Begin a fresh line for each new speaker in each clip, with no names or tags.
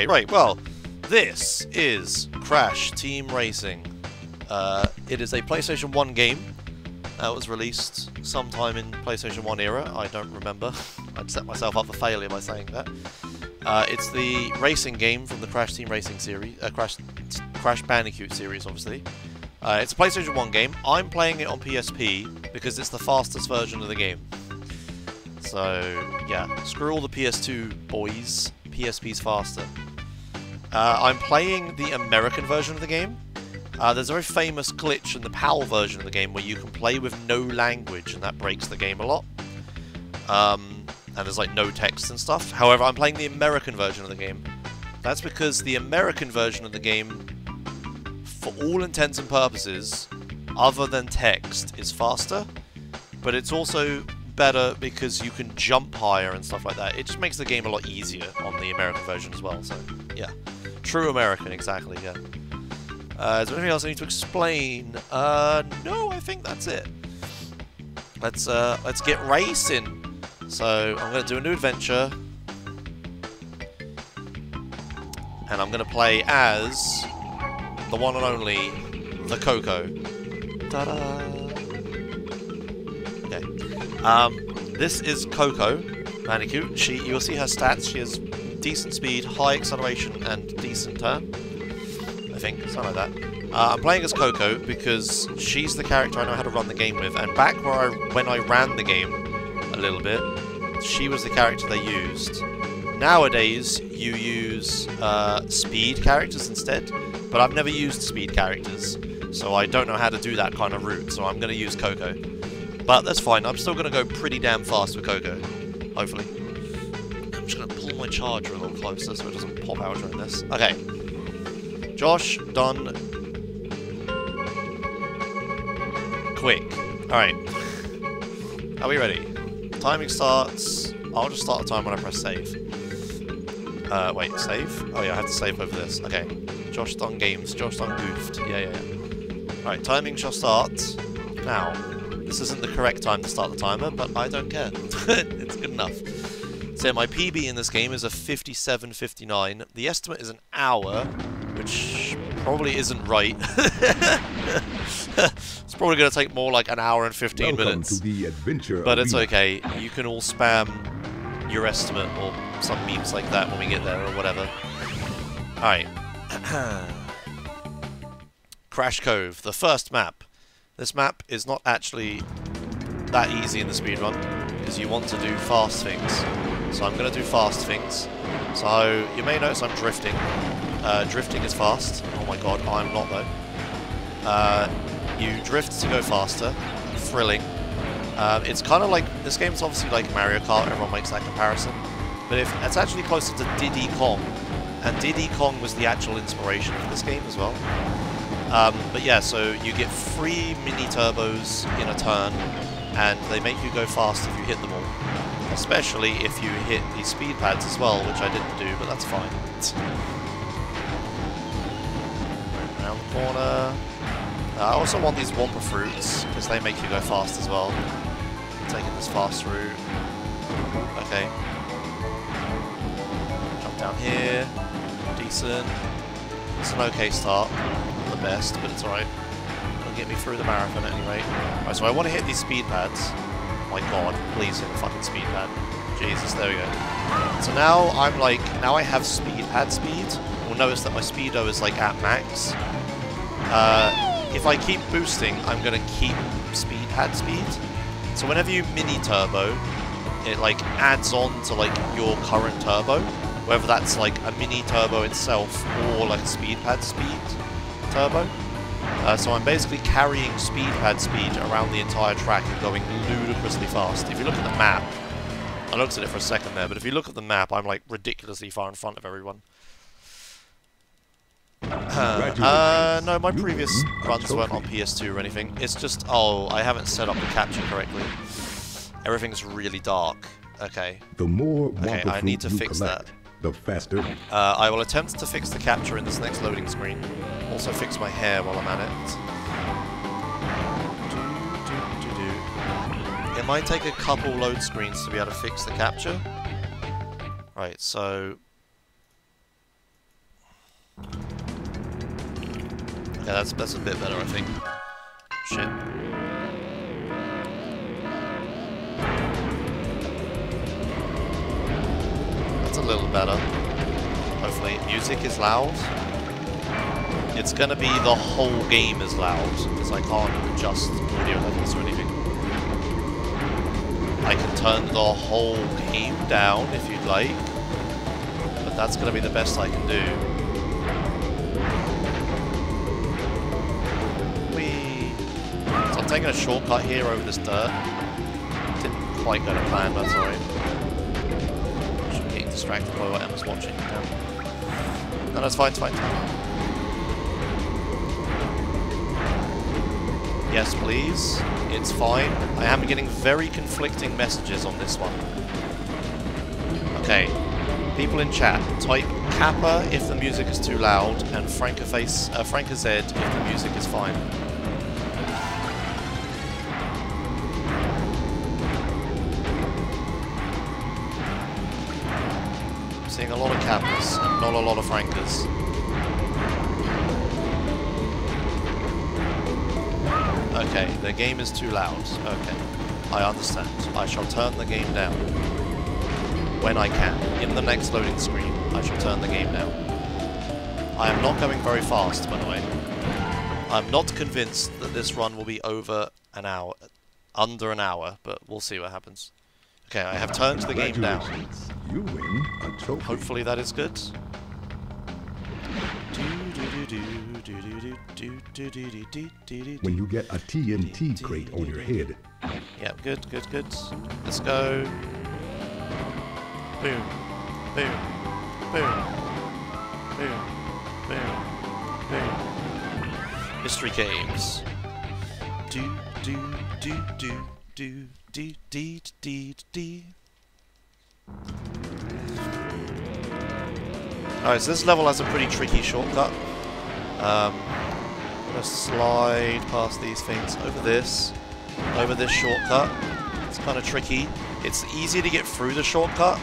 Okay, right, well, this is Crash Team Racing. It is a PlayStation 1 game that was released sometime in PlayStation 1 era. I don't remember. I'd set myself up for failure by saying that. It's the racing game from the Crash Team Racing series, Crash Bandicoot series, obviously. It's a PlayStation 1 game. I'm playing it on PSP because it's the fastest version of the game. So, yeah, screw all the PS2 boys. PSP's faster. I'm playing the American version of the game. There's a very famous glitch in the PAL version of the game where you can play with no language, and that breaks the game a lot. And there's like no text and stuff. However, I'm playing the American version of the game. That's because the American version of the game, for all intents and purposes, other than text, is faster. But it's also better because you can jump higher and stuff like that. It just makes the game a lot easier on the American version as well. So, yeah. True American, exactly, yeah. Is there anything else I need to explain? No, I think that's it. Let's get racing. So, I'm going to do a new adventure. And I'm going to play as the one and only, the Coco. Ta-da! Okay. This is Coco Bandicoot. You'll see her stats. She has decent speed, high acceleration, and decent turn. I think, something like that. I'm playing as Coco because she's the character I know how to run the game with, and back when I ran the game a little bit, she was the character they used. Nowadays, you use speed characters instead, but I've never used speed characters, so I don't know how to do that kind of route, so I'm going to use Coco. But that's fine, I'm still going to go pretty damn fast with Coco, hopefully. I'm just going to pull my charger a little closer so it doesn't pop out during this. Okay. Josh, done. Quick. Alright. Are we ready? Timing starts. I'll just start the time when I press save. Wait, save? Oh yeah, I have to save over this. Okay. Josh done games. Josh done goofed. Yeah. Alright, timing shall start now. This isn't the correct time to start the timer, but I don't care. It's good enough. So my PB in this game is a 57:59. The estimate is an hour, which probably isn't right. It's probably going to take more like an hour and 15 minutes.
To the adventure
but it's
arena.
okay. You can all spam your estimate or some memes like that when we get there or whatever. Alright. Crash Cove, the first map. This map is not actually that easy in the speedrun because you want to do fast things. So I'm going to do fast things. So you may notice I'm drifting. Drifting is fast. Oh my god, I'm not though. You drift to go faster. Thrilling. It's kind of like, this game's obviously like Mario Kart, everyone makes that comparison. But it's actually closer to Diddy Kong. And Diddy Kong was the actual inspiration for this game as well. But yeah, so you get 3 mini turbos in a turn, and they make you go fast if you hit them all. Especially if you hit the speed pads as well, which I didn't do, but that's fine. Around the corner. I also want these Wumpa fruits, because they make you go fast as well. I'm taking this fast route. Okay. Jump down here. Decent. It's an okay start. Not the best, but it's alright. It'll get me through the marathon at any rate. Alright, so I want to hit these speed pads. Oh my god, please hit the fucking speed pad. Jesus, there we go. So now I'm like, now I have speed pad speed. You'll notice that my speedo is like at max. If I keep boosting, I'm going to keep speed pad speed. So whenever you mini turbo, it like adds on to like your current turbo. Whether that's like a mini turbo itself or like a speed pad speed turbo. So I'm basically carrying speed pad speed around the entire track and going ludicrously fast. If you look at the map, I looked at it for a second there, but if you look at the map, I'm like ridiculously far in front of everyone. No, my previous runs weren't on PS2 or anything. It's just, oh, I haven't set up the capture correctly. Everything's really dark. Okay.
The more
okay, I need to fix
collect,
that.
The faster.
I will attempt to fix the capture in this next loading screen. Also fix my hair while I'm at it. It might take a couple load screens to be able to fix the capture. Right, so Yeah, that's a bit better, I think. Shit. That's a little better. Hopefully. Music is loud. It's gonna be the whole game is loud, because I can't adjust audio levels or anything. I can turn the whole game down if you'd like, but that's gonna be the best I can do. So I'm taking a shortcut here over this dirt. Didn't quite go to plan, but that's alright. Should be getting distracted by what Emma's watching. No, that's fine, it's fine. Yes, please. It's fine. I am getting very conflicting messages on this one. Okay. People in chat, type Kappa if the music is too loud, and Franka Z if the music is fine. I'm seeing a lot of Kappas and not a lot of Frankas. Okay, the game is too loud. Okay, I understand. I shall turn the game down. When I can. In the next loading screen, I shall turn the game down. I am not going very fast, by the way. I'm not convinced that this run will be over an hour. Under an hour, but we'll see what happens. Okay, I have turned the game down.
You win a trophy.
Hopefully that is good.
When you get a TNT crate on your head.
Yeah, good, good, good. Let's go. Boom, boom, boom, boom, boom, boom. Mystery games. Do do do do do do do do do. Alright, so this level has a pretty tricky shortcut. I'm gonna slide past these things over this shortcut. It's kind of tricky. It's easy to get through the shortcut,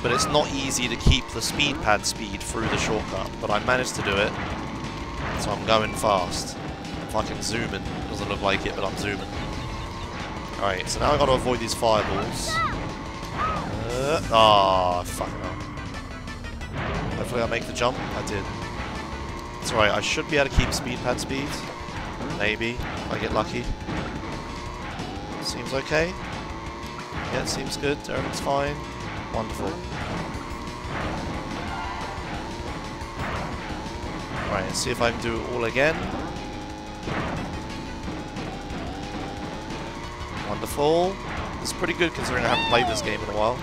but it's not easy to keep the speed pad speed through the shortcut. But I managed to do it, so I'm going fast. If I can zoom in, it doesn't look like it, but I'm zooming. Alright, so now I've got to avoid these fireballs. Fucking hell. Hopefully I make the jump. I did. It's alright, I should be able to keep speed pad speed. Maybe, if I get lucky. Seems okay. Yeah, it seems good. Everything's fine. Wonderful. Alright, let's see if I can do it all again. Wonderful. It's pretty good considering I haven't played this game in a while.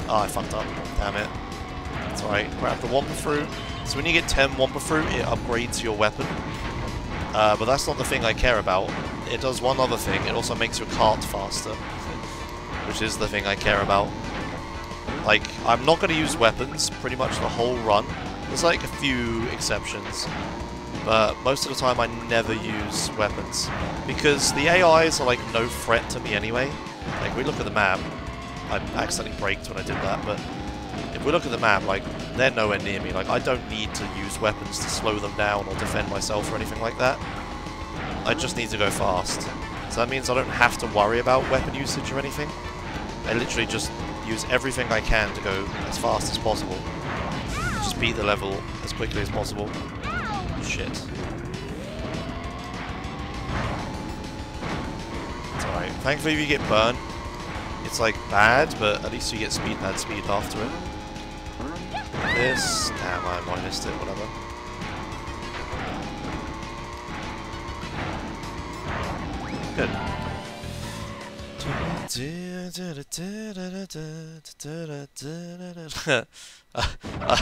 Oh, I fucked up. Damn it. It's alright. Grab the Wampa Fruit. So when you get 10 Wampa Fruit, it upgrades your weapon. But that's not the thing I care about. It does one other thing. It also makes your cart faster. Which is the thing I care about. Like, I'm not going to use weapons pretty much the whole run. There's like a few exceptions. But most of the time I never use weapons. Because the AIs are like no threat to me anyway. Like, we look at the map. I accidentally braked when I did that, but if we look at the map, like, they're nowhere near me. Like, I don't need to use weapons to slow them down or defend myself or anything like that. I just need to go fast. So that means I don't have to worry about weapon usage or anything. I literally just use everything I can to go as fast as possible. Just beat the level as quickly as possible. Shit. It's alright. Thankfully if you get burned, it's like bad, but at least you get speed pad speed after it. This, damn, I missed it, whatever. Good.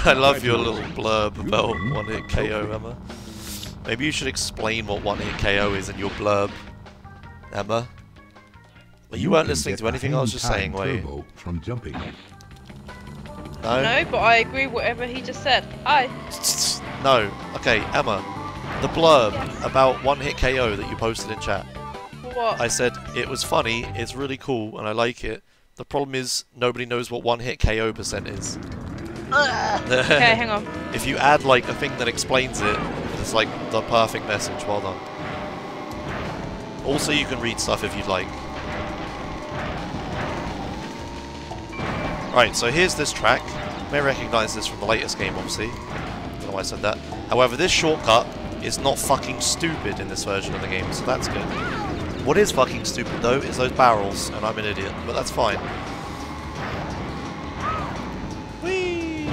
I love your little blurb about one-hit KO, Emma. Maybe you should explain what one-hit KO is in your blurb, Emma. Well, you weren't listening to anything I was just saying, were you?
From jumping.
No?
No, but I agree with whatever he just said. Aye.
No. Okay, Emma. The blurb about one-hit KO that you posted in chat.
What?
I said, it was funny, it's really cool, and I like it. The problem is, nobody knows what one-hit KO % is.
Okay, hang on.
If you add like a thing that explains it, it's like the perfect message. Well done. Also, you can read stuff if you'd like. Right, so here's this track. You may recognize this from the latest game, obviously. Don't know why I said that. However, this shortcut is not fucking stupid in this version of the game, so that's good. What is fucking stupid, though, is those barrels, and I'm an idiot, but that's fine. Whee!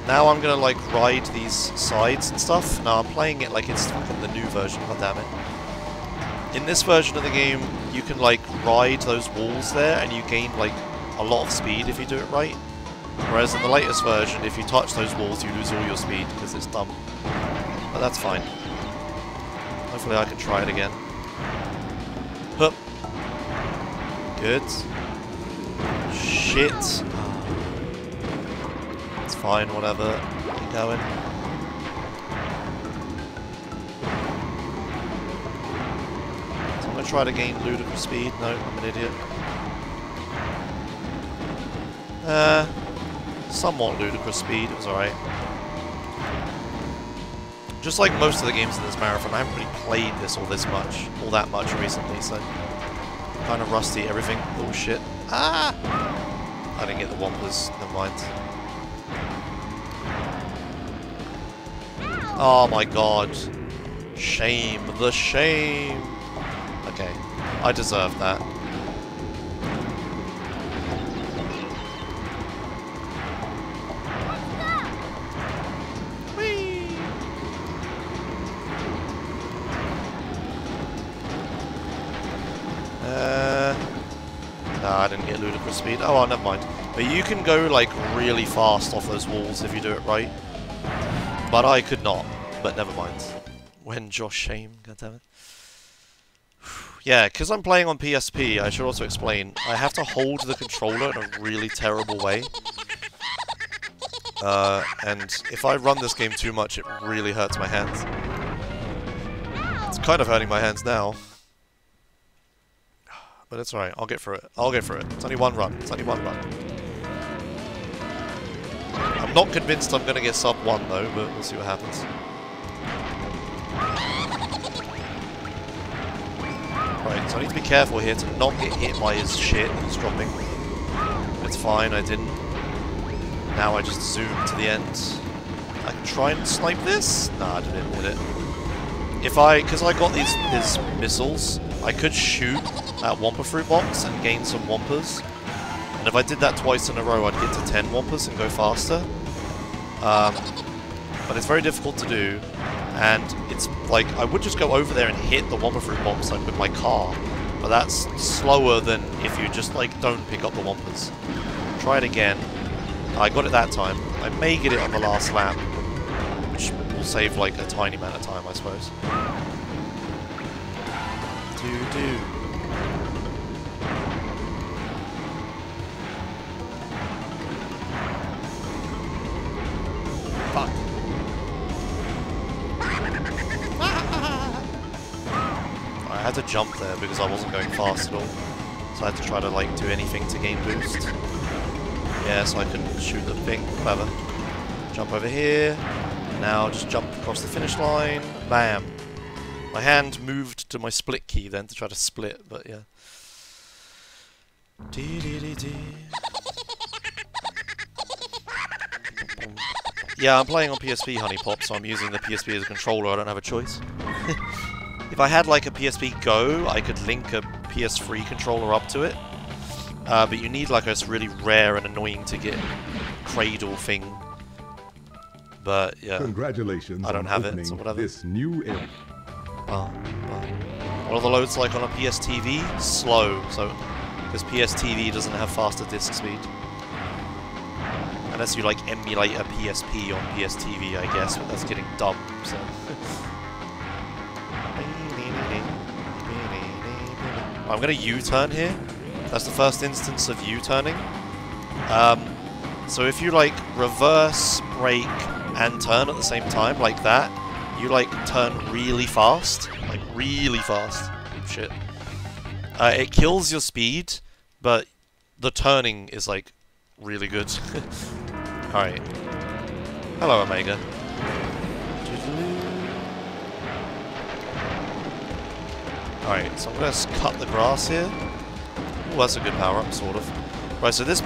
Now I'm gonna, like, ride these sides and stuff. Now I'm playing it like it's fucking the new version, goddammit. In this version of the game, you can, like, ride those walls there, and you gain, like, a lot of speed if you do it right. Whereas in the latest version, if you touch those walls, you lose all your speed, because it's dumb. But that's fine. Hopefully I can try it again. Hup. Good. Shit. It's fine, whatever. Keep going. So I'm going to try to gain ludicrous speed. No, I'm an idiot. Somewhat ludicrous speed. It was alright. Just like most of the games in this marathon, I haven't really played this all that much recently, so kind of rusty at everything. Oh shit. Ah! I didn't get the Whompers, never mind. Oh my god. Shame, the shame. Okay, I deserve that. Nah, I didn't get ludicrous speed. Oh, well, never mind. But you can go, like, really fast off those walls if you do it right. But I could not. But never mind. When Josh Shame, goddammit. Yeah, because I'm playing on PSP, I should also explain, I have to hold the controller in a really terrible way. And if I run this game too much, it really hurts my hands. It's kind of hurting my hands now. But it's alright, I'll get through it. I'll get through it. It's only one run. It's only one run. I'm not convinced I'm going to get sub 1 though, but we'll see what happens. Right, so I need to be careful here to not get hit by his shit he's dropping. It's fine, I didn't. Now I just zoom to the end. I can try and snipe this? Nah, I didn't hit it. Because I got these missiles, I could shoot that Whomper Fruit Box and gain some Whompers. And if I did that twice in a row, I'd get to 10 Whompers and go faster. But it's very difficult to do. And it's like, I would just go over there and hit the Whomper Fruit Box like with my car. But that's slower than if you just like don't pick up the Whompers. Try it again. I got it that time. I may get it on the last lap. Which will save like a tiny amount of time, I suppose. Do-do. Fuck. I had to jump there because I wasn't going fast at all. So I had to try to like do anything to gain boost. Yeah, so I couldn't shoot the thing. Whatever. Jump over here. Now just jump across the finish line. Bam. My hand moved to my split key then to try to split, but yeah. Yeah, I'm playing on PSP, Honey Pop, so I'm using the PSP as a controller. I don't have a choice. If I had like a PSP Go, I could link a PS3 controller up to it. But you need like a really rare and annoying to get cradle thing. But yeah,
congratulations!
I don't have it, so whatever.
This new era.
What are the loads like on a PS TV? Slow, so because PS TV doesn't have faster disk speed. Unless you like emulate a PSP on PS TV, I guess, but that's getting dumb. So. I'm gonna U-turn here. That's the first instance of U-turning. So if you like reverse, brake, and turn at the same time, like that, you like turn really fast. Like really fast. Shit. It kills your speed, but the turning is like really good. Alright. Hello, Omega. Alright, so I'm going to cut the grass here. Ooh, that's a good power-up, sort of. Right, so this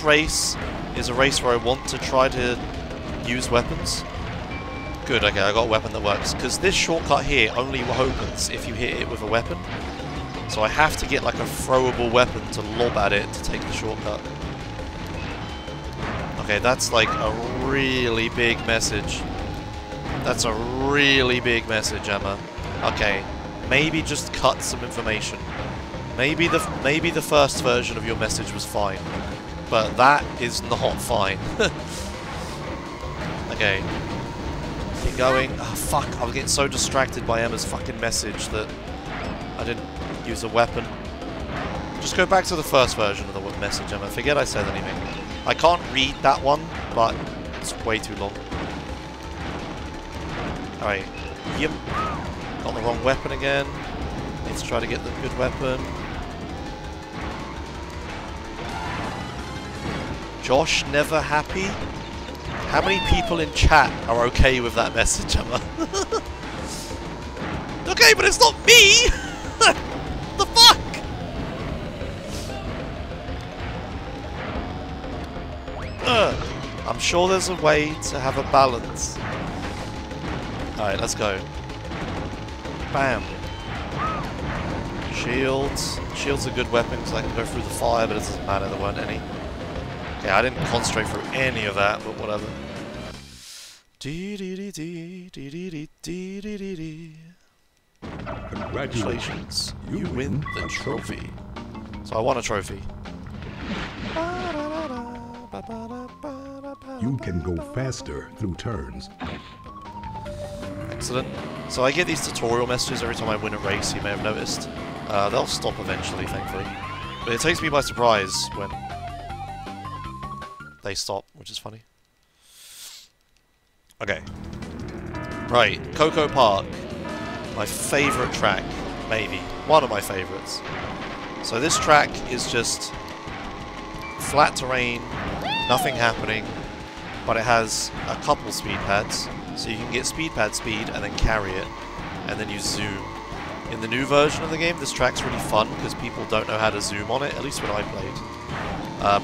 race is a race where I want to try to use weapons. Good, okay, I got a weapon that works. Because this shortcut here only opens if you hit it with a weapon. So I have to get like a throwable weapon to lob at it to take the shortcut. Okay, that's like a really big message. That's a really big message, Emma. Okay, maybe just cut some information. Maybe the first version of your message was fine, but that is not fine. Okay, keep going. Oh fuck! I was getting so distracted by Emma's fucking message that I didn't use a weapon. Just go back to the first version of the message, Emma. Forget I said anything. I can't read that one, but it's way too long. Alright. Yep. Got the wrong weapon again. Let's try to get the good weapon. Josh never happy? How many people in chat are okay with that message, Emma? Okay, but it's not me! The fuck? I'm sure there's a way to have a balance. Alright, let's go. Bam. Shields. Shields are good weapons because I can go through the fire, but it doesn't matter, there weren't any. Okay, I didn't concentrate through any of that, but whatever. Congratulations. You win the trophy. So I won a trophy.
You can go faster through turns.
Excellent. So I get these tutorial messages every time I win a race, you may have noticed. They'll stop eventually, thankfully. But it takes me by surprise when they stop, which is funny. Okay. Right, Coco Park. My favourite track, maybe. One of my favourites. So this track is just flat terrain, nothing happening, but it has a couple speed pads. So you can get speed pad speed and then carry it, and then you zoom. In the new version of the game, this track's really fun because people don't know how to zoom on it, at least when I played.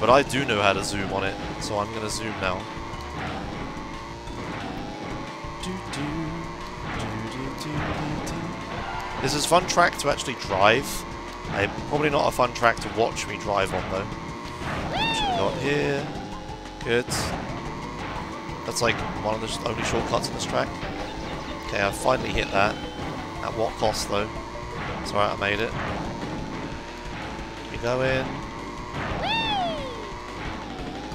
But I do know how to zoom on it, so I'm going to zoom now. This is a fun track to actually drive. Probably not a fun track to watch me drive on, though. I'm just going to go up here. Good. That's like one of the only shortcuts in this track. Okay, I finally hit that. At what cost, though? It's alright, I made it. Keep going.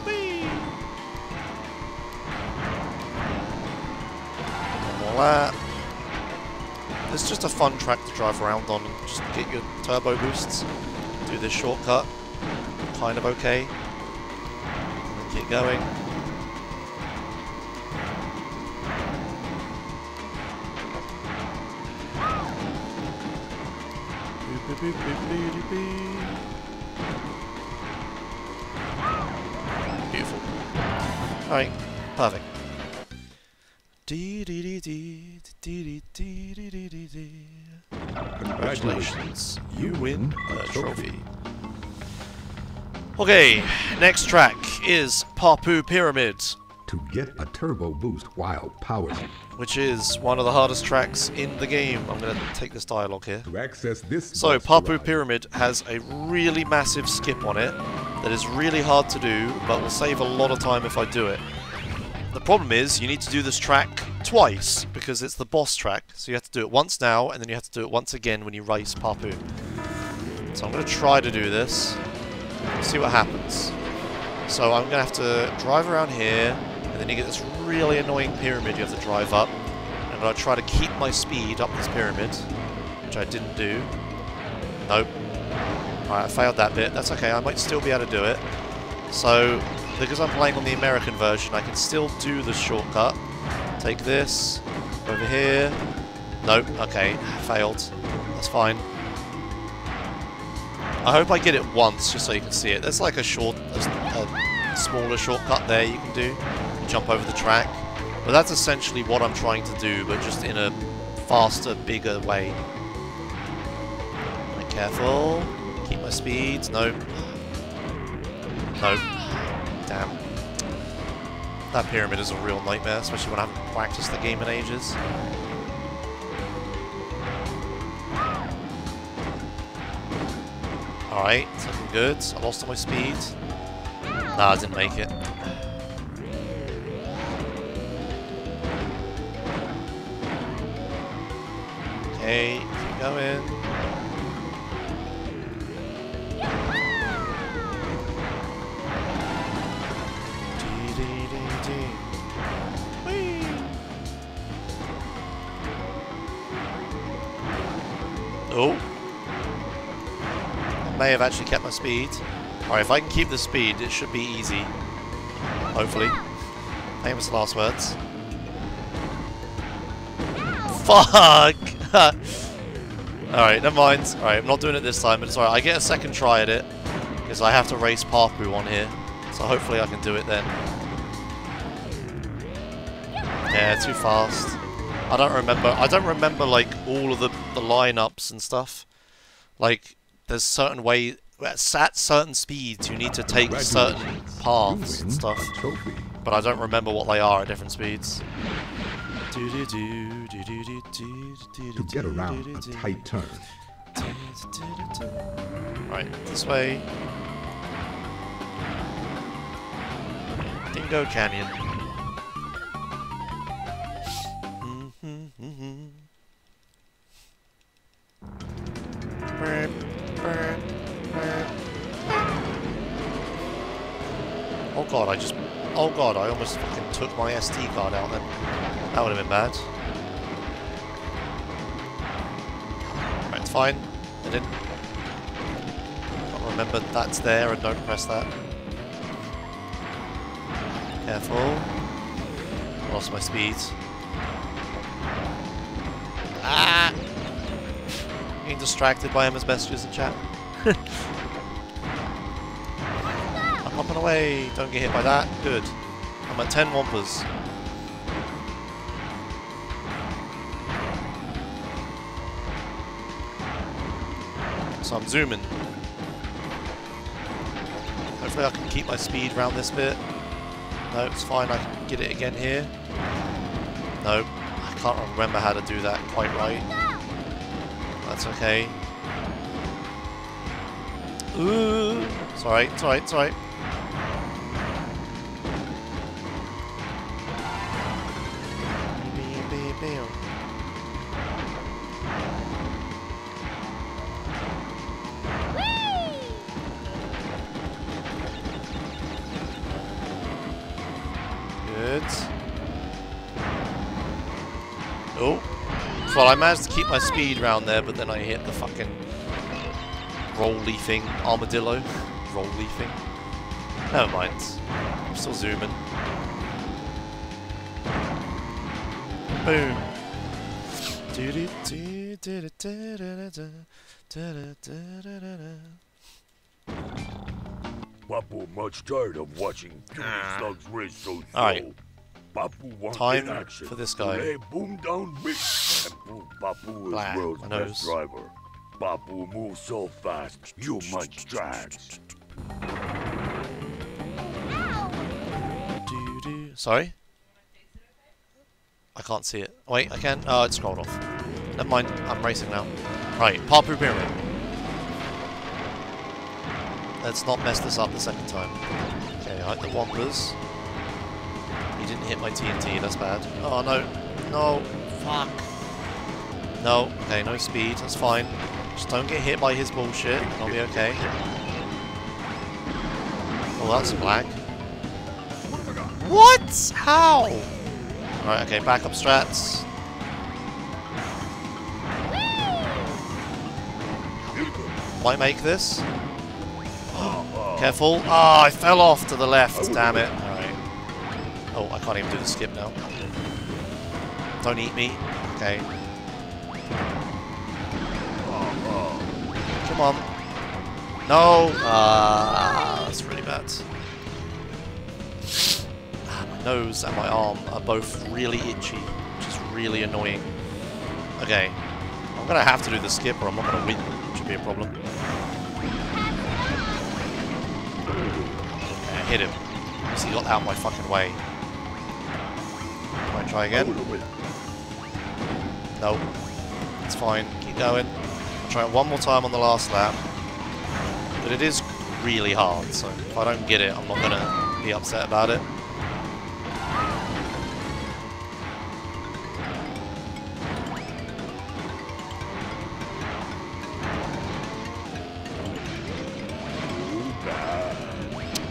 Whee! One more lap. It's just a fun track to drive around on and just get your turbo boosts. Do this shortcut. Kind of okay. And then keep going. Beautiful. Alright, perfect. Congratulations, you win a trophy. Okay, next track is Papu Pyramid.
To get a turbo boost while powered.
Which is one of the hardest tracks in the game. I'm going to take this dialogue here.
To access this
so, Papu Pyramid has a really massive skip on it that is really hard to do, but will save a lot of time if I do it. The problem is, you need to do this track twice, because it's the boss track. So you have to do it once now, and then you have to do it once again when you race Papu. So I'm going to try to do this. See what happens. So I'm going to have to drive around here, and then you get this really annoying pyramid you have to drive up. I'm going to try to keep my speed up this pyramid, which I didn't do. Nope. Alright, I failed that bit. That's okay, I might still be able to do it. So, because I'm playing on the American version, I can still do the shortcut. Take this, over here. Nope, okay, failed. That's fine. I hope I get it once, just so you can see it. There's like a smaller shortcut there you can do. Jump over the track. But that's essentially what I'm trying to do, but just in a faster, bigger way. Be careful. Keep my speed. No. No. Damn. That pyramid is a real nightmare, especially when I haven't practiced the game in ages. Alright, it's looking good. I lost all my speed. Nah, I didn't make it. Okay, keep going. Oh. I may have actually kept my speed. Alright, if I can keep the speed, it should be easy. Hopefully. Famous last words. Fuck! Alright, never mind. Alright, I'm not doing it this time, but it's alright. I get a second try at it, because I have to race Papu on here. So hopefully I can do it then. Yeah, too fast. I don't remember like all of the lineups and stuff. Like, there's certain ways, at certain speeds you need to take certain paths and stuff. But I don't remember what they are at different speeds.
To get around a tight turn.
Right, this way. Dingo Canyon. Oh god, I almost fucking took my SD card out then. That would have been bad. Right, it's fine. I didn't. Can't remember that's there and don't press that. Careful. I lost my speed. Ah! Getting distracted by Emma's messages in chat. I'm hopping away. Don't get hit by that. Good. I'm at 10 Wampas. So I'm zooming. Hopefully I can keep my speed around this bit. No, it's fine. I can get it again here. No, I can't remember how to do that quite right. That's okay. Ooh! It's alright, it's alright, it's alright. Good. Oh. Well, I managed to keep my speed around there, but then I hit the fucking roll-leafing armadillo. Roll-leafing. Never mind. I'm still zooming. Boom.
Papu much tired of watching slugs race so slow.
Alright.
Papu wants
Time
action.
for this guy.
Lay boom down big. And Papu is
Blah,
world's
my
best
nose.
driver. Papu moves so fast, you might tracks.
Sorry? I can't see it. Wait, I can? Oh, it scrolled off. Never mind, I'm racing now. Right, Papu Pyramid. Let's not mess this up the second time. Okay, I hit the Wampas. He didn't hit my TNT, that's bad. Oh no. No. Fuck. No. Okay, no speed, that's fine. Just don't get hit by his bullshit, and I'll be okay. Oh, that's some lag. What? How? Alright, okay, backup strats. Might make this. Careful. Ah, I fell off to the left, damn it. Alright. Oh, I can't even do the skip now. Don't eat me. Okay. Come on. No! That's really bad. My nose and my arm are both really itchy, which is really annoying. Okay. I'm gonna have to do the skip or I'm not gonna win, which would be a problem. Okay, I hit him. Because he got out of my fucking way. Might try again. No. It's fine. Keep going. I'll try it one more time on the last lap. But it is really hard, so if I don't get it, I'm not gonna be upset about it.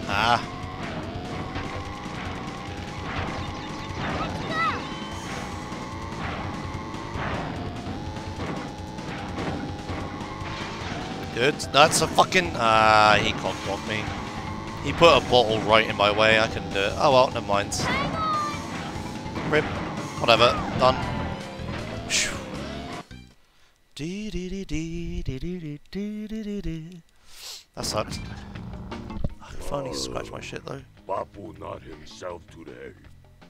Ah. Good. That's a fucking... he cock-blocked me. He put a bottle right in my way. I couldn't do it. Oh well, never mind. Rip. Whatever. Done. That sucked. I can finally scratch my shit though.
Papu not himself today.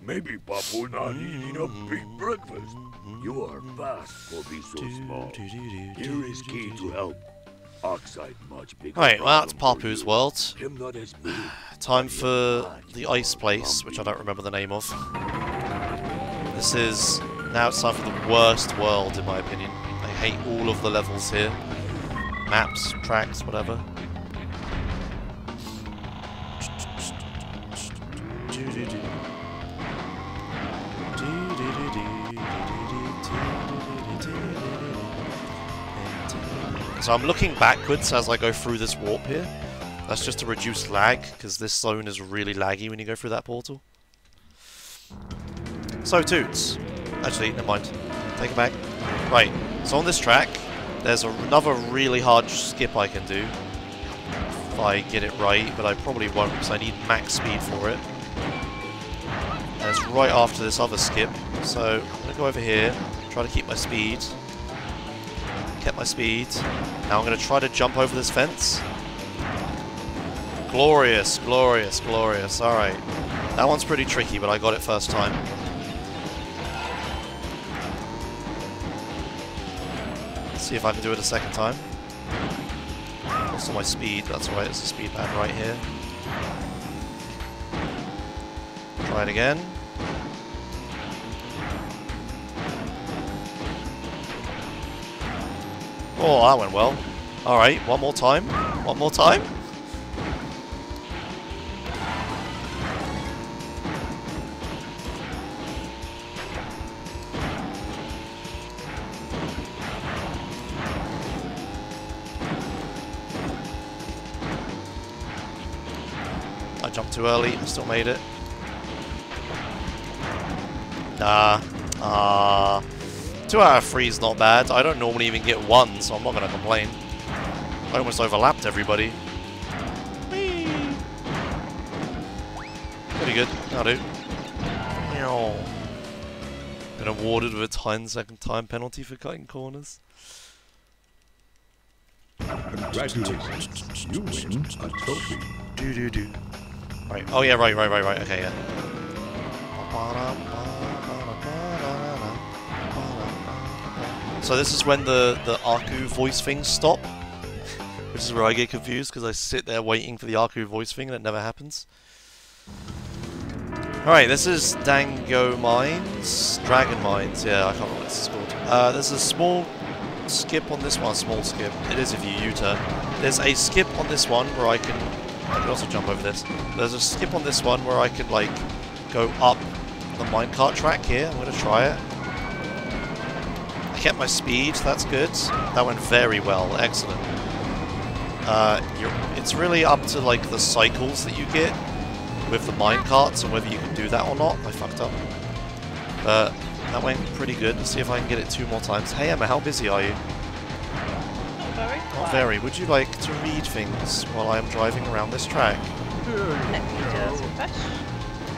Maybe Papu not eating a big breakfast. You are fast for being so small. Here is key to help. Oxide much bigger.
Right, well that's Papu's world.
Him not as big.
Time for the ice place, which I don't remember the name of. This is... now it's time for the worst world in my opinion. I hate all of the levels here. Maps, tracks, whatever. So I'm looking backwards as I go through this warp here. That's just to reduce lag, because this zone is really laggy when you go through that portal. So, Toots. Actually, never mind. Take it back. Right, so on this track, there's another really hard skip I can do. If I get it right, but I probably won't, because I need max speed for it. And it's right after this other skip. So, I'm going to go over here, try to keep my speed. Kept my speed. Now I'm going to try to jump over this fence. Glorious, glorious, glorious. Alright. That one's pretty tricky, but I got it first time. Let's see if I can do it a second time. Also my speed, that's right, it's the speed pad right here. Try it again. Oh, that went well. Alright, one more time. One more time. I jumped too early, I still made it. Nah. 2 out of 3 is not bad. I don't normally even get 1, so I'm not going to complain. I almost overlapped everybody. Whee! Pretty good. That'll do. Been awarded with a 10-second time penalty for cutting corners.
Congratulations. You win a trophy.
Do. Right. Oh yeah, right. Okay, yeah. So this is when the Aku voice things stop, which is where I get confused because I sit there waiting for the Aku voice thing and it never happens. Alright, this is Dango Mines, Dragon Mines, yeah, I can't remember what this is called. There's a small skip on this one, small skip, it is if you U-turn. There's a skip on this one where I can also jump over this. There's a skip on this one where I can like go up the minecart track here, I'm going to try it. I kept my speed, that's good. That went very well, excellent. It's really up to like the cycles that you get with the minecarts and whether you can do that or not. I fucked up. But that went pretty good. Let's see if I can get it 2 more times. Hey Emma, how busy are you?
Not very.
Not very. Would you like to read things while I am driving around this track?
Let me just refresh.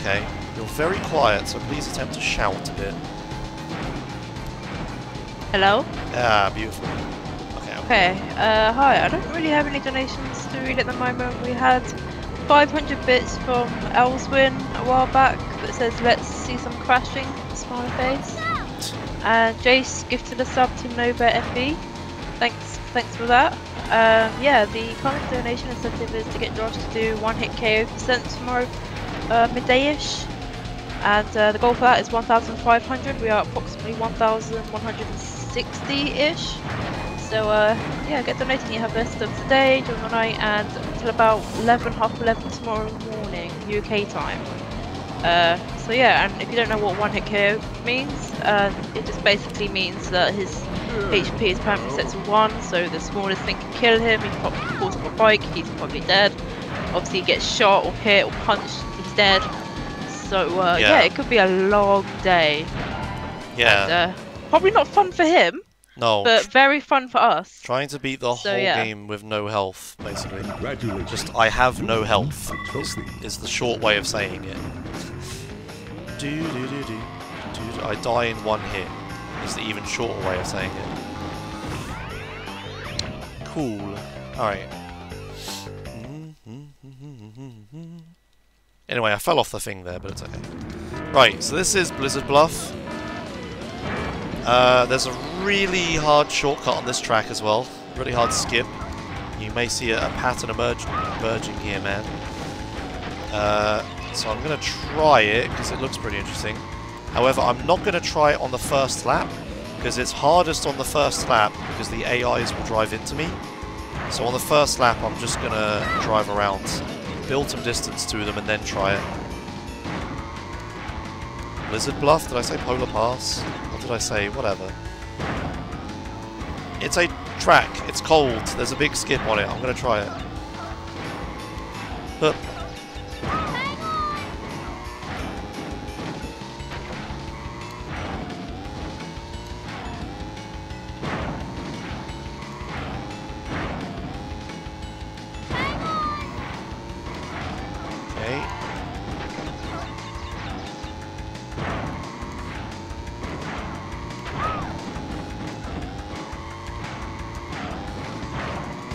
Okay. You're very quiet, so please attempt to shout a bit.
Hello?
Ah, beautiful. Okay,
Okay, hi. I don't really have any donations to read at the moment. We had 500 bits from Elswin a while back that says let's see some crashing, smiley face. And Jace gifted a sub to Nova FB. Thanks for that. Yeah, the current donation incentive is to get Josh to do 1-hit KO % tomorrow midday-ish. And the goal for that is 1,500. We are approximately 1,160-ish. So yeah, get donating. You have the rest of today, during the night, and until about 11, half 11 tomorrow morning, UK time. So yeah, and if you don't know what 1-hit KO means, it just basically means that his HP is permanently set to 1, so the smallest thing can kill him. He falls off a bike, he's probably dead. Obviously he gets shot or hit or punched, he's dead. So yeah, it could be a long day.
Yeah.
And, probably not fun for him.
No.
But very fun for us.
Trying to beat the whole game with no health, basically.
Congratulations.
Just, I have no health, is the short way of saying it. I die in 1 hit, is the even shorter way of saying it. Cool. Alright. Anyway, I fell off the thing there, but it's okay. Right, so this is Blizzard Bluff. There's a really hard shortcut on this track as well. Really hard skip. You may see a pattern emerging here, man. So I'm going to try it, because it looks pretty interesting. However, I'm not going to try it on the first lap, because it's hardest on the first lap, because the AIs will drive into me. So on the first lap, I'm just going to drive around, build some distance to them, and then try it. Blizzard Bluff? Did I say Polar Pass? What did I say? Whatever. It's a track. It's cold. There's a big skip on it. I'm going to try it. But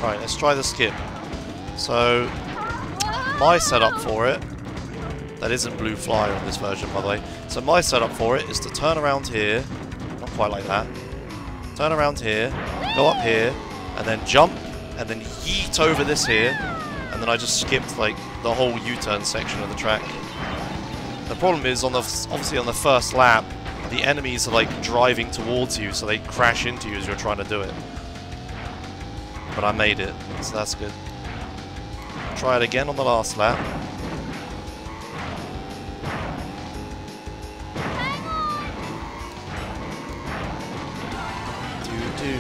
right, let's try the skip. So, my setup for it, that isn't Blue Flyer on this version, by the way. So my setup for it is to turn around here, not quite like that, turn around here, go up here, and then jump, and then yeet over this here, and then I just skipped like the whole U-turn section of the track. The problem is, obviously on the first lap, the enemies are like driving towards you, so they crash into you as you're trying to do it. But I made it, so that's good. Try it again on the last lap. Do.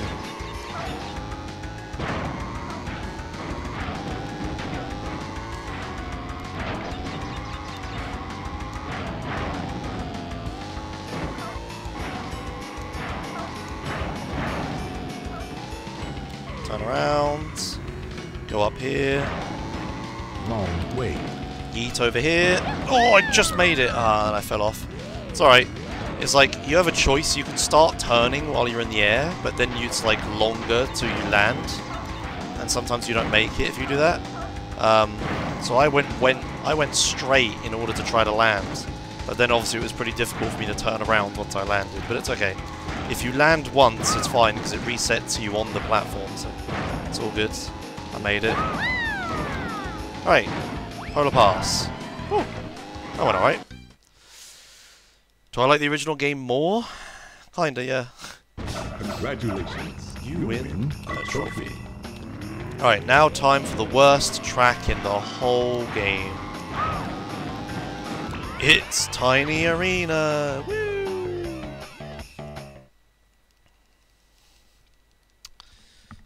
Turn around, go up here.
Long way.
Yeet over here. Oh, I just made it. Ah, and I fell off. It's alright. It's like, you have a choice. You can start turning while you're in the air, but then it's like longer till you land. And sometimes you don't make it if you do that. So I went straight in order to try to land. But then obviously it was pretty difficult for me to turn around once I landed. But it's okay. If you land once, it's fine, because it resets you on the platform, so it's all good. I made it. Alright, Polar Pass. Oh, that went alright. Do I like the original game more? Kinda, yeah.
Congratulations.
You win a trophy. Alright, now time for the worst track in the whole game. It's Tiny Arena! Woo!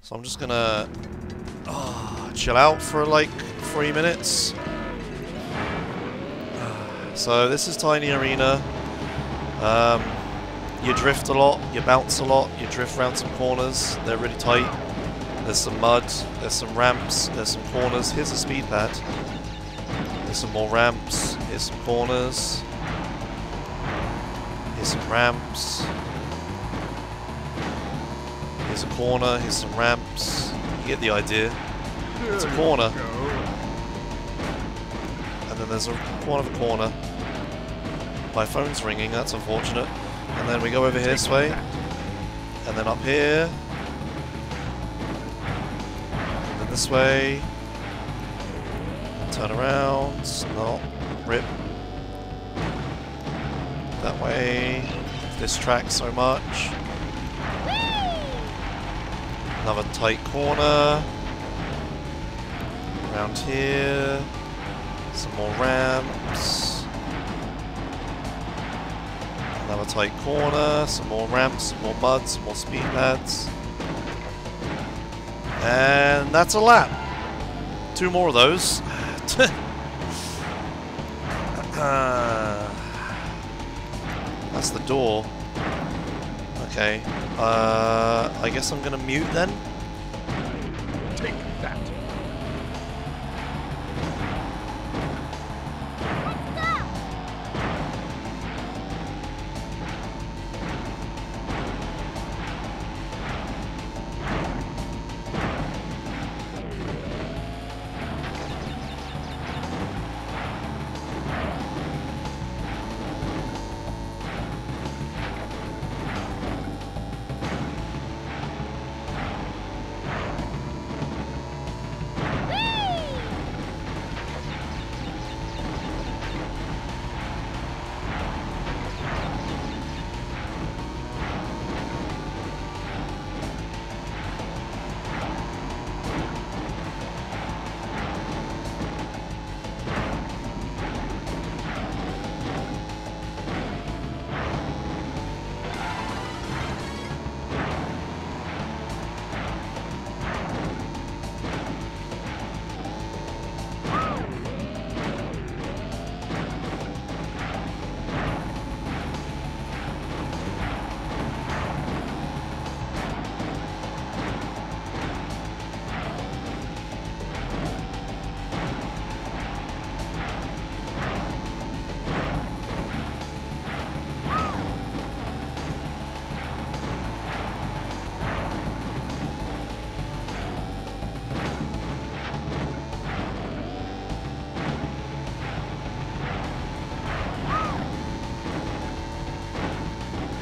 So I'm just gonna chill out for like 3 minutes. So this is Tiny Arena. You drift a lot, you bounce a lot, you drift around some corners. They're really tight. There's some mud, there's some ramps, there's some corners. Here's a speed pad. There's some more ramps, here's some corners. Here's some ramps. Here's a corner, here's some ramps. You get the idea. It's a corner. And then there's a corner of a corner. My phone's ringing, that's unfortunate. And then we go over here this way. And then up here. And then this way. Turn around. Not. Rip. That way. This track so much. Another tight corner. Around here. Some more ramps. Another tight corner. Some more ramps, some more mud, some more speed pads. And that's a lap. 2 more of those. That's the door. Okay. I guess I'm gonna mute then.
Take that.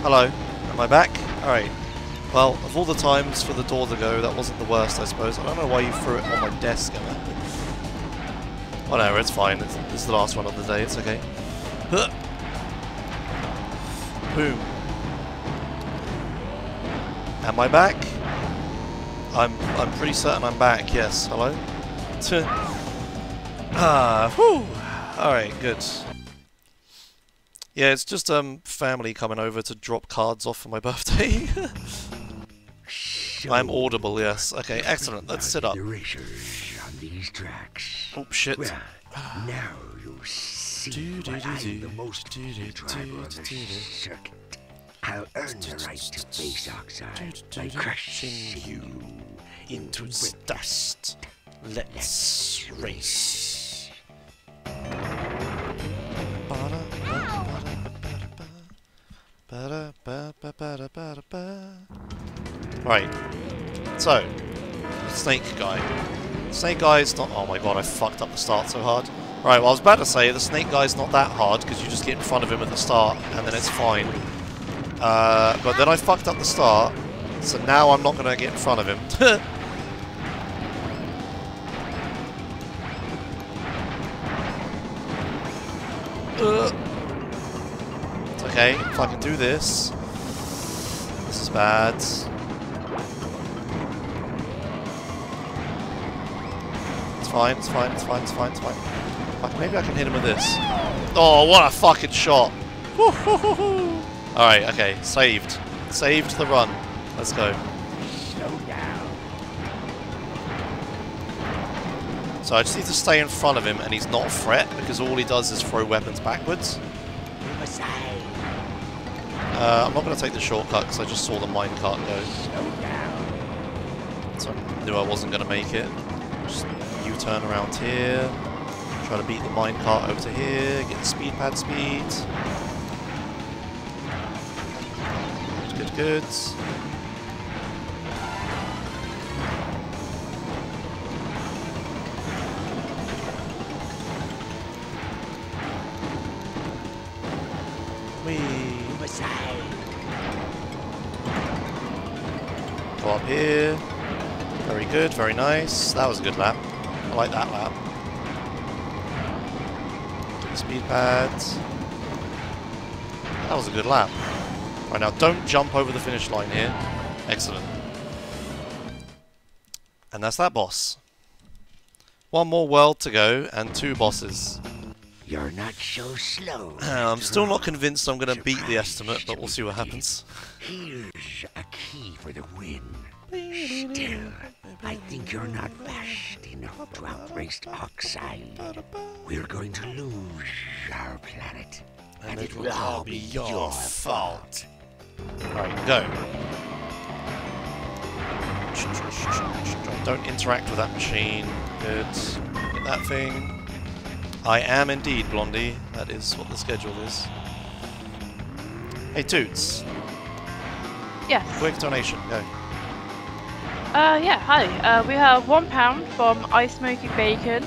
Hello, am I back? Alright. Well, of all the times for the door to go, that wasn't the worst, I suppose. I don't know why you threw it on my desk, Emma. Whatever, it's fine. It's the last one of the day, it's okay. Huh. Boom. Am I back? I'm pretty certain I'm back, yes. Hello? Whew. Alright, good. Yeah, it's just family coming over to drop cards off for my birthday. I'm audible, yes. Okay, excellent. Let's sit up.
The racers on these tracks.
Oh shit.
Well, now you'll see why I'm the most driver on the circuit. I'll earn the right to face Oxide by crushing you
into its dust. Let's race. Right. So, Snake Guy. Snake Guy's not... Oh my god, I fucked up the start so hard. Right, well I was about to say, the Snake Guy's not that hard, because you just get in front of him at the start, and then it's fine. But then I fucked up the start, so now I'm not going to get in front of him. It's okay, if I can do this. This is bad. It's fine, it's fine, it's fine, it's fine, it's fine. Fuck, maybe I can hit him with this. Oh, what a fucking shot! Alright, okay, saved. Saved the run. Let's go.
Slow down.
So I just need to stay in front of him and he's not a threat because all he does is throw weapons backwards. I'm not going to take the shortcut because I just saw the minecart go.
Slow down.
So I knew I wasn't going to make it. Just U-turn around here. Try to beat the minecart over to here. Get the speed pad speed. Good, good, good.
Oxide.
Go up here. Very good, very nice. That was a good lap. I like that lap. Speed pads. That was a good lap. Right, now don't jump over the finish line here. Excellent. And that's that boss. One more world to go and 2 bosses.
You're not so slow.
I'm still not convinced I'm going to beat the estimate, but we'll see what happens.
Here's a key for the win. Still, I think you're not fast enough to outrace Oxide. We're going to lose our planet, and it will all be your fault.
Right, go. Don't interact with that machine. Good. Get that thing. I am indeed Blondie. That is what the schedule is. Hey, Toots.
Yes.
Quick donation. Go.
Yeah, hi. We have £1 from Ice Smoky Bacon.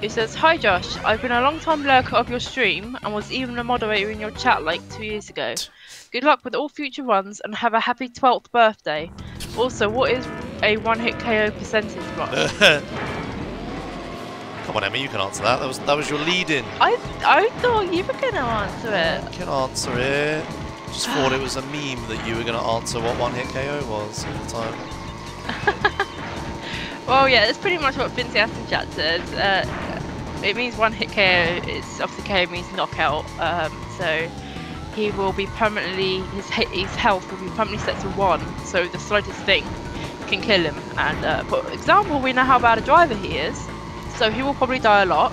It says, "Hi Josh, I've been a long time lurker of your stream and was even a moderator in your chat like 2 years ago. Good luck with all future runs and have a happy 12th birthday. Also, what is a one-hit KO percentage run?"
Come on, Emma, you can answer that. That was your lead-in.
I thought you were gonna answer it.
You can answer it. Just thought it was a meme that you were going to answer what one-hit KO was all the time.
Well, yeah, that's pretty much what Vincy Aston chat says. It means one-hit KO. It's obviously KO means knockout. So he will be permanently his health will be permanently set to 1. So the slightest thing can kill him. And for example, we know how bad a driver he is. So he will probably die a lot,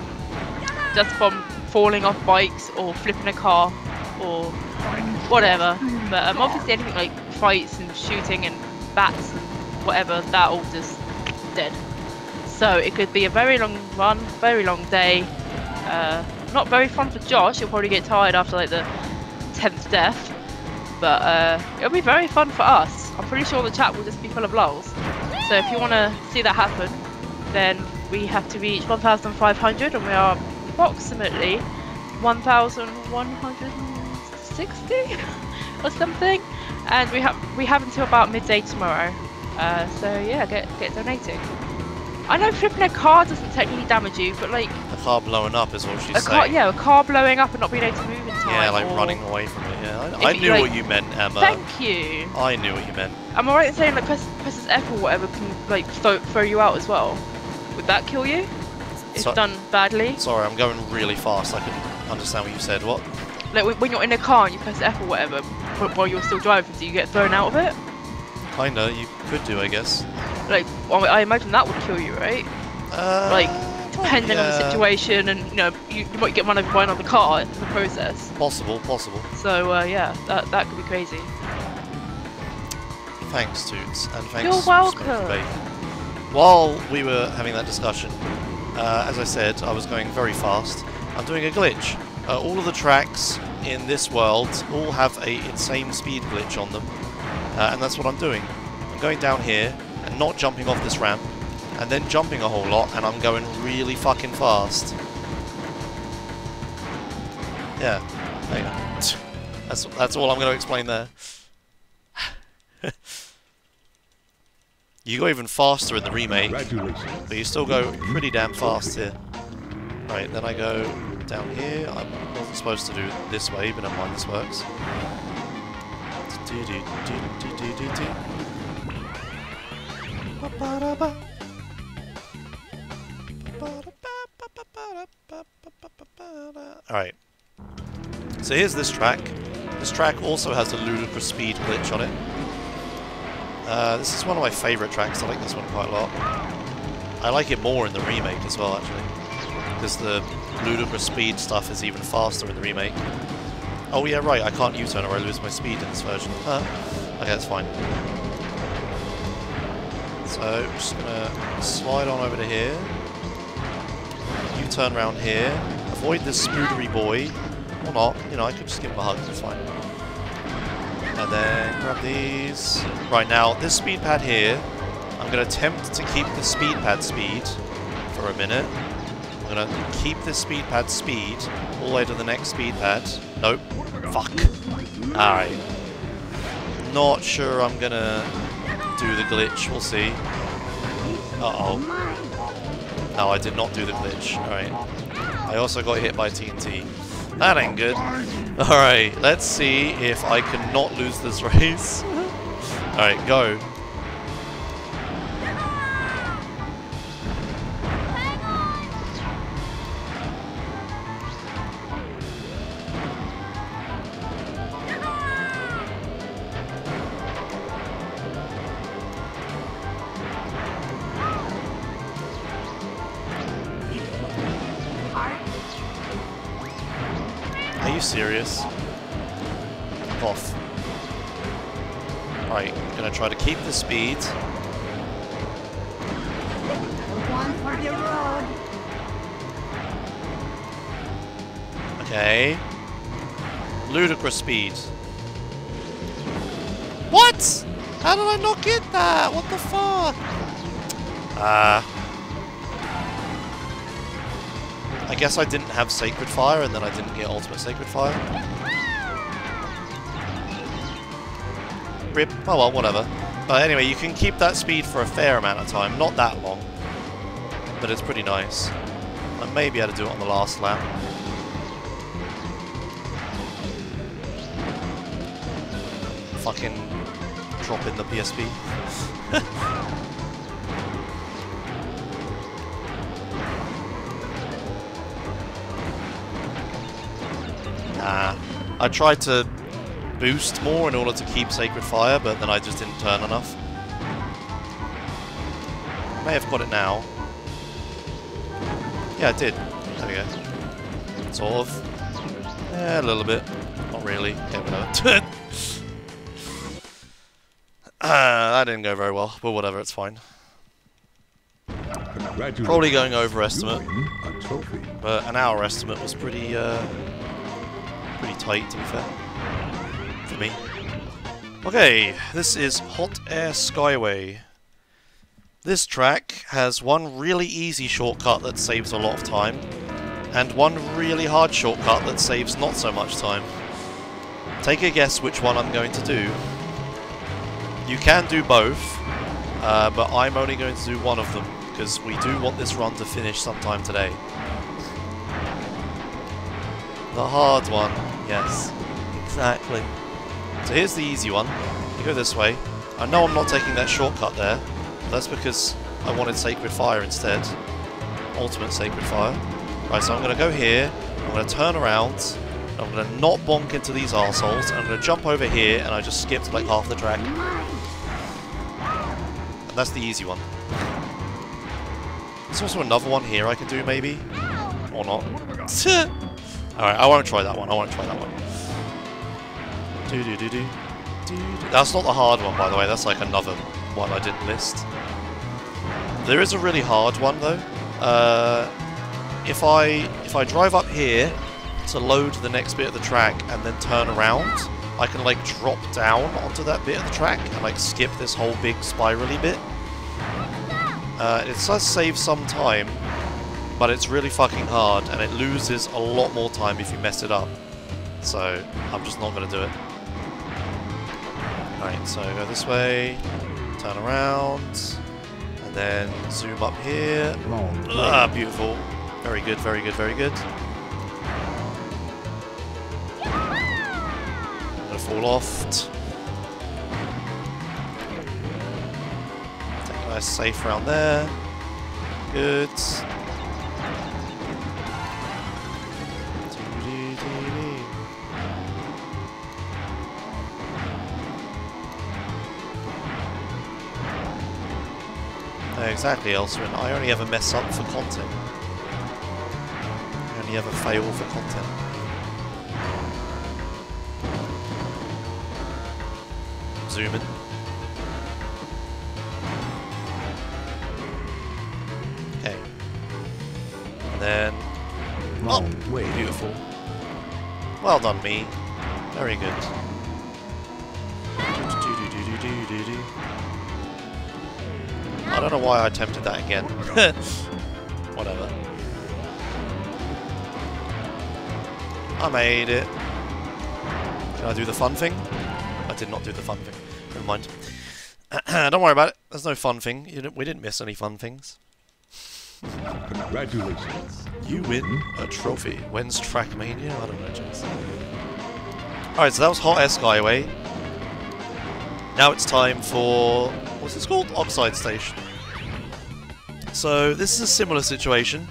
just from falling off bikes or flipping a car or whatever. But obviously anything like fights and shooting and bats and whatever, that all just dead. So it could be a very long run, very long day. Not very fun for Josh. He'll probably get tired after like the 10th death. But it'll be very fun for us. I'm pretty sure the chat will just be full of lulls. So if you want to see that happen, then we have to reach 1,500 and we are approximately 1,160 or something. And we have until about midday tomorrow. So yeah, get donating. I know flipping a car doesn't technically damage you, but like
a car blowing up is what she's saying.
Yeah, a car blowing up and not being able to move in time.
Yeah, like running away from it. Yeah, I knew what you meant, Emma.
Thank you.
I knew what you meant.
Am I right in saying like presses F or whatever can like throw you out as well? Would that kill you if done badly?
Sorry, I'm going really fast. I couldn't understand what you said. What?
Like when you're in a car and you press F or whatever, while you're still driving, do you get thrown out of it?
Kinda, you could do, I guess.
Like, well, I imagine that would kill you, right? Like, depending on the situation, and you know, you might get run over by another car in the process.
Possible.
So yeah, that could be crazy.
Thanks, Toots, and thanks.
You're welcome.
While we were having that discussion, as I said, I was going very fast. I'm doing a glitch. All of the tracks in this world all have a insane speed glitch on them, and that's what I'm doing. I'm going down here and not jumping off this ramp, and then jumping a whole lot, and I'm going really fucking fast. Yeah, there you go. That's all I'm going to explain there. You go even faster in the remake, but you still go pretty damn fast here. Right, then I go down here. I wasn't supposed to do it this way, but never mind, this works. Alright. So here's this track. This track also has a ludicrous speed glitch on it. This is one of my favourite tracks. I like this one quite a lot. I like it more in the remake as well, actually, because the ludicrous speed stuff is even faster in the remake. Oh yeah, right, I can't U-turn or I lose my speed in this version. Okay, that's fine. So, I'm just gonna slide on over to here. U-turn around here. Avoid this spoodery boy. Or not, you know, I could just give him a hug, it's fine. And then grab these. Right, now, this speed pad here, I'm going to attempt to keep the speed pad speed for a minute. I'm gonna keep this speed pad speed all the way to the next speed pad. Nope. Fuck. Alright. Not sure I'm gonna do the glitch. We'll see. Uh-oh. No, I did not do the glitch. Alright. I also got hit by TNT. That ain't good. Alright, let's see if I can not lose this race. Alright, go. Are you serious? Off. Right, gonna try to keep the speed.
One for the road.
Okay. Ludicrous speed. What? How did I not get that? What the fuck? I guess I didn't have Sacred Fire and then I didn't get Ultimate Sacred Fire. Rip. Oh well, whatever. But anyway, you can keep that speed for a fair amount of time. Not that long. But it's pretty nice. I may be able to do it on the last lap. Fucking drop in the PSP. Nah. I tried to boost more in order to keep Sacred Fire, but then I just didn't turn enough. May have got it now. Yeah, I did. There we go. Sort of. Yeah, a little bit. Not really. Yeah, whatever. That didn't go very well, but whatever, it's fine. Probably going over estimate, but an hour estimate was pretty tight, to be fair, for me. Okay, this is Hot Air Skyway. This track has one really easy shortcut that saves a lot of time, and one really hard shortcut that saves not so much time. Take a guess which one I'm going to do. You can do both, but I'm only going to do one of them, because we do want this run to finish sometime today. The hard one, yes, exactly. So here's the easy one. You go this way. I know I'm not taking that shortcut there, but that's because I wanted Sacred Fire instead. Ultimate Sacred Fire. Right, so I'm going to go here, I'm going to turn around, I'm going to not bonk into these arseholes, and I'm going to jump over here, and I just skipped like half the track. And that's the easy one. There's also another one here I can do, maybe? Or not. Alright, I won't try that one, I won't try that one. That's not the hard one, by the way, that's like another one I didn't list. There is a really hard one, though. If I drive up here to load the next bit of the track and then turn around, I can like drop down onto that bit of the track and like skip this whole big spirally bit. It does save some time, but it's really fucking hard and it loses a lot more time if you mess it up. So I'm just not going to do it. Alright, so go this way, turn around, and then zoom up here. Ah, beautiful. Very good, very good, very good. I'm gonna fall off. Take a nice safe round there. Good. No, exactly, Elsewin. I only ever mess up for content. I only ever fail for content. Zoom in. Okay. And then... Oh, beautiful. Well done, me. Very good. I don't know why I attempted that again. Whatever. I made it. Can I do the fun thing? I did not do the fun thing. Never mind. Don't worry about it. There's no fun thing. We didn't miss any fun things.
Congratulations.
You win a trophy. When's Trackmania? I don't know, James. Alright, so that was Hot Air Skyway. Now it's time for... what's this called? Oxide Station. So, this is a similar situation.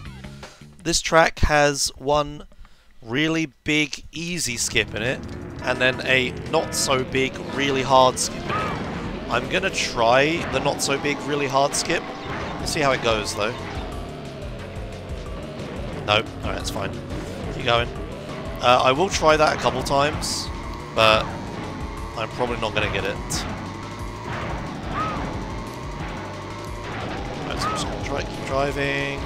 This track has one really big, easy skip in it, and then a not-so-big, really hard skip in it. I'm gonna try the not-so-big, really hard skip. Let's see how it goes, though. No, alright, that's fine. Keep going. I will try that a couple times, but I'm probably not gonna get it. Alright, so I'm just gonna keep driving.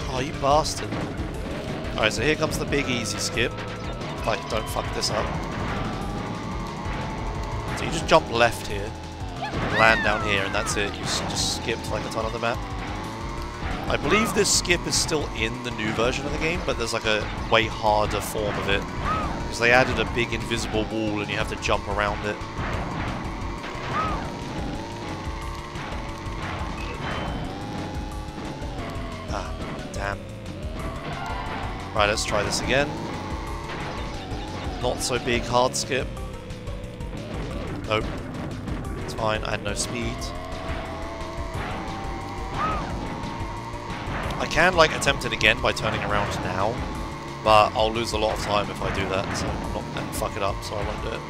Oh, you bastard. Alright, so here comes the big easy skip. Like, don't fuck this up. So you just jump left here, and land down here, and that's it. You just skipped like a ton of the map. I believe this skip is still in the new version of the game, but there's like a way harder form of it. Because they added a big invisible wall and you have to jump around it. Ah, damn. Right, let's try this again. Not so big hard skip. Nope. It's fine, I had no speed. I can, like, attempt it again by turning around now, but I'll lose a lot of time if I do that, so I'm not going to fuck it up, so I won't do it.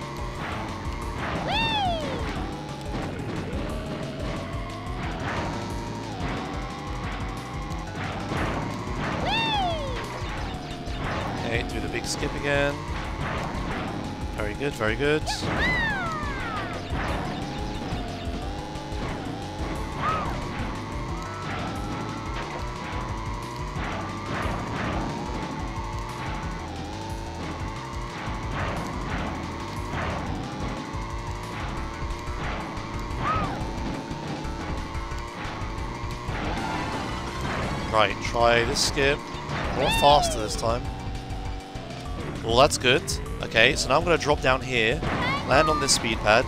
Okay, do the big skip again. Very good, very good. Right, try this skip. A lot faster this time. Well, that's good. Okay, so now I'm going to drop down here, land on this speed pad,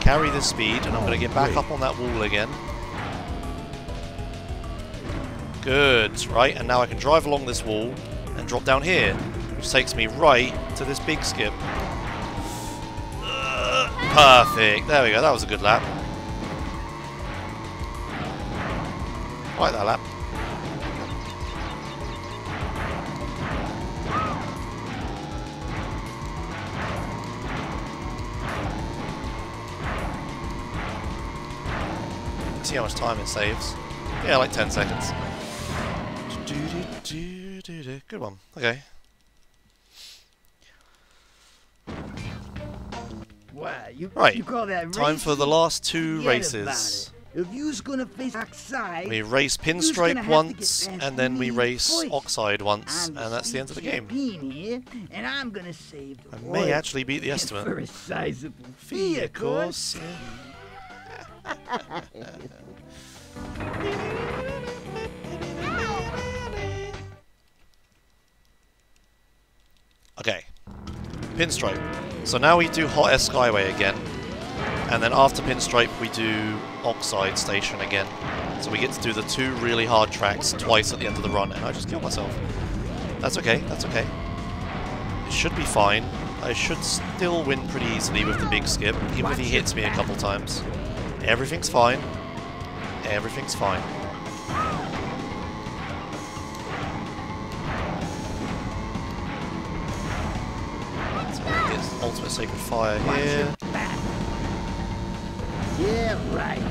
carry this speed, and I'm going to get back up on that wall again. Good, right, and now I can drive along this wall and drop down here, which takes me right to this big skip. Perfect. There we go, that was a good lap. Like that lap. See how much time it saves. Yeah, like 10 seconds. Good one. Okay.
Wow,
Right.
You call that
Time for the last two races.
If you's gonna face Oxide,
We race Pinstripe once, and then we race Oxide once, and that's the end of the game.
Here, and I'm gonna save the
I may
oil
actually beat the estimate.
for a sizable
Fee, of course. Okay, Pinstripe. So now we do Hot Air Skyway again, and then after Pinstripe we do Oxide Station again. So we get to do the two really hard tracks twice at the end of the run, and I just killed myself. That's okay, that's okay. It should be fine. I should still win pretty easily with the big skip, even if he hits me a couple times. Everything's fine. Everything's fine. So we get Ultimate Sacred Fire here.
Yeah, right.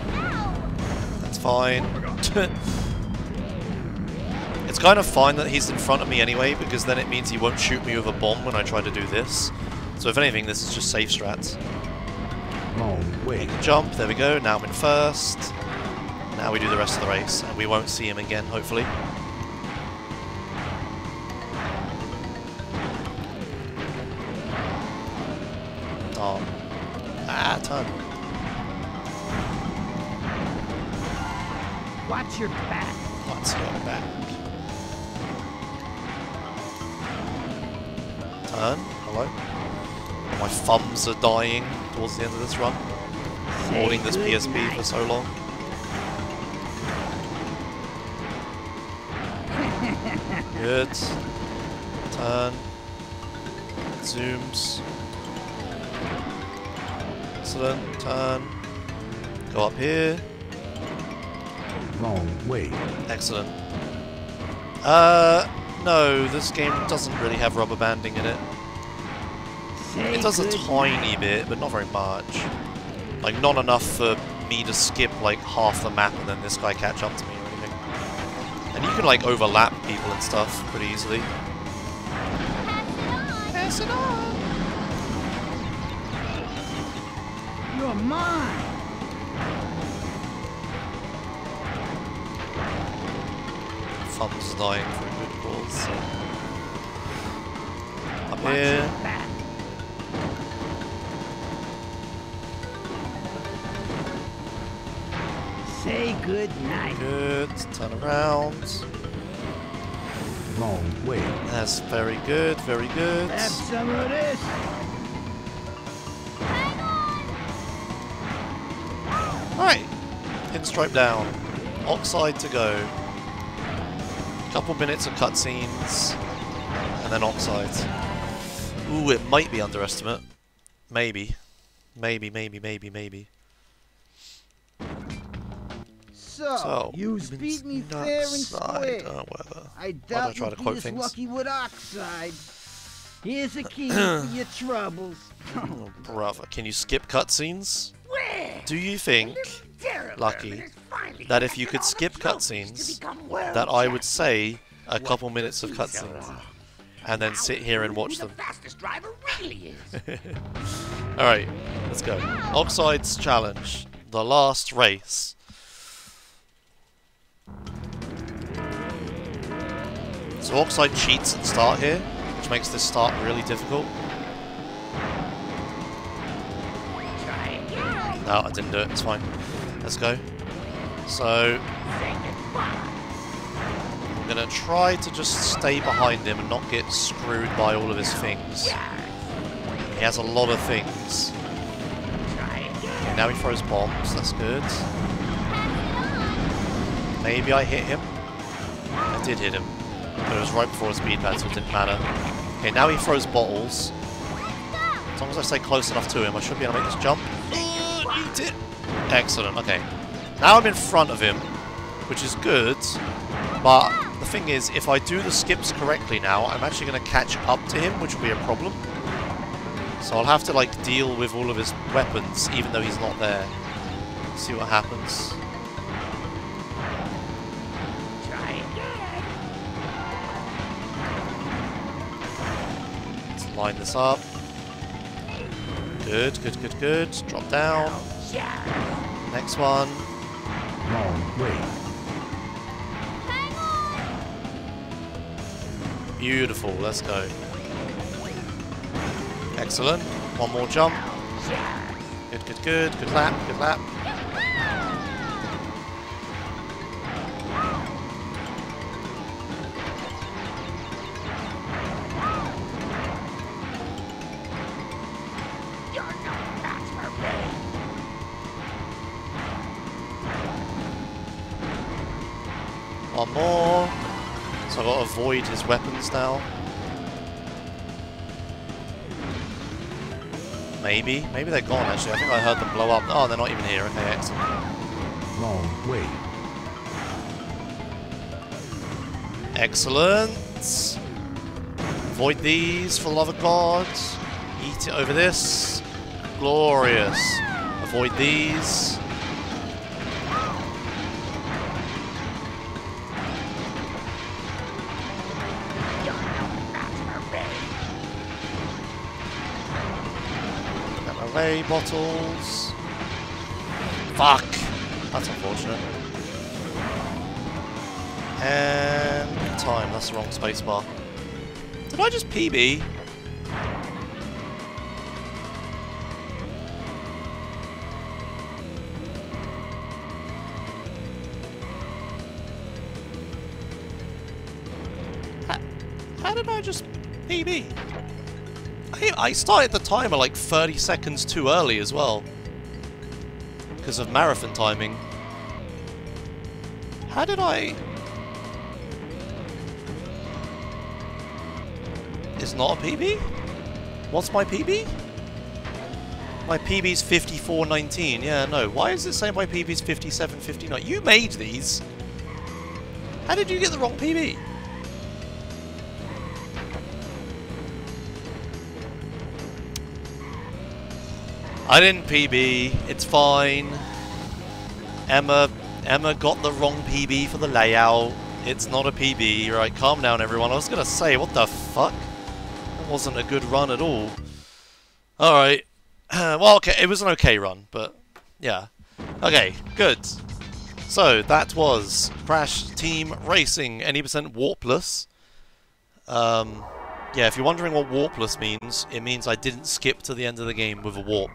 That's fine. It's kind of fine that he's in front of me anyway, because then it means he won't shoot me with a bomb when I try to do this. So if anything, this is just safe strats.
Long way.
Make a jump, there we go, now I'm in first. Now we do the rest of the race, and we won't see him again, hopefully. Oh. Ah, turn.
Watch your back.
Watch your back. Turn. Hello. My thumbs are dying towards the end of this run. Holding this PSP for so long. Good. Turn. Zooms. Excellent. Turn. Go up here.
Wrong way.
Excellent. No, this game doesn't really have rubber banding in it. It does a tiny bit, but not very much. Like, not enough for me to skip, like, half the map and then this guy catch up to me or anything. And you can, like, overlap people and stuff pretty easily. Pass it on!
You're mine.
Thumbs dying for a good cause. Up
Watch
here.
your back. Say good night.
Good. Turn around.
Wrong way.
That's very good, very good.
Have some of this.
Alright. Pinstripe down. Oxide to go. Couple minutes of cutscenes. And then Oxide. Ooh, it might be underestimate. Maybe. Maybe.
So, you beat me fair and square.
Oh, whatever.
I doubt
try to
you'll
quote
be as
things?
lucky with Oxide. Here's a key for your troubles.
Oh, brother. Can you skip cutscenes? Do you think, Lucky, that if you could skip cutscenes, that I would say a couple minutes of cutscenes and then sit here and watch them? Alright, let's go. Oxide's challenge. The last race. So Oxide cheats at the start here, which makes this start really difficult. No, I didn't do it, it's fine. Let's go. So, I'm gonna try to just stay behind him and not get screwed by all of his things. He has a lot of things. Okay, now he throws bombs, that's good. Maybe I hit him. I did hit him. But it was right before a speed pad, so it didn't matter. Okay, now he throws bottles. As long as I stay close enough to him, I should be able to make this jump. Eat it! Excellent, okay. Now I'm in front of him, which is good. But the thing is, if I do the skips correctly now, I'm actually going to catch up to him, which will be a problem. So I'll have to, like, deal with all of his weapons, even though he's not there. See what happens. Let's line this up. Good. Drop down. Next one.
Wrong way.
Beautiful, let's go. Excellent. One more jump. Good. Good lap. One more. So I've got to avoid his weapons now. Maybe they're gone actually. I think I heard them blow up. Oh, they're not even here. Okay, excellent.
Wrong way.
Excellent. Avoid these for the love of God. Eat it over this. Glorious. Avoid these. Away bottles. Fuck. That's unfortunate. And time. That's the wrong spacebar. Did I just PB? How did I just PB? I started the timer like 30 seconds too early as well. Because of marathon timing. How did I... It's not a PB? What's my PB? My PB's 54.19. Yeah, no. Why is it saying my PB's 57.59? You made these. How did you get the wrong PB? I didn't PB. It's fine. Emma got the wrong PB for the layout. It's not a PB. Right, calm down, everyone. I was gonna say, what the fuck? That wasn't a good run at all. Alright. Well, okay, it was an okay run, but yeah. Okay, good. So, that was Crash Team Racing, Any Warpless. Yeah, if you're wondering what warpless means, it means I didn't skip to the end of the game with a warp.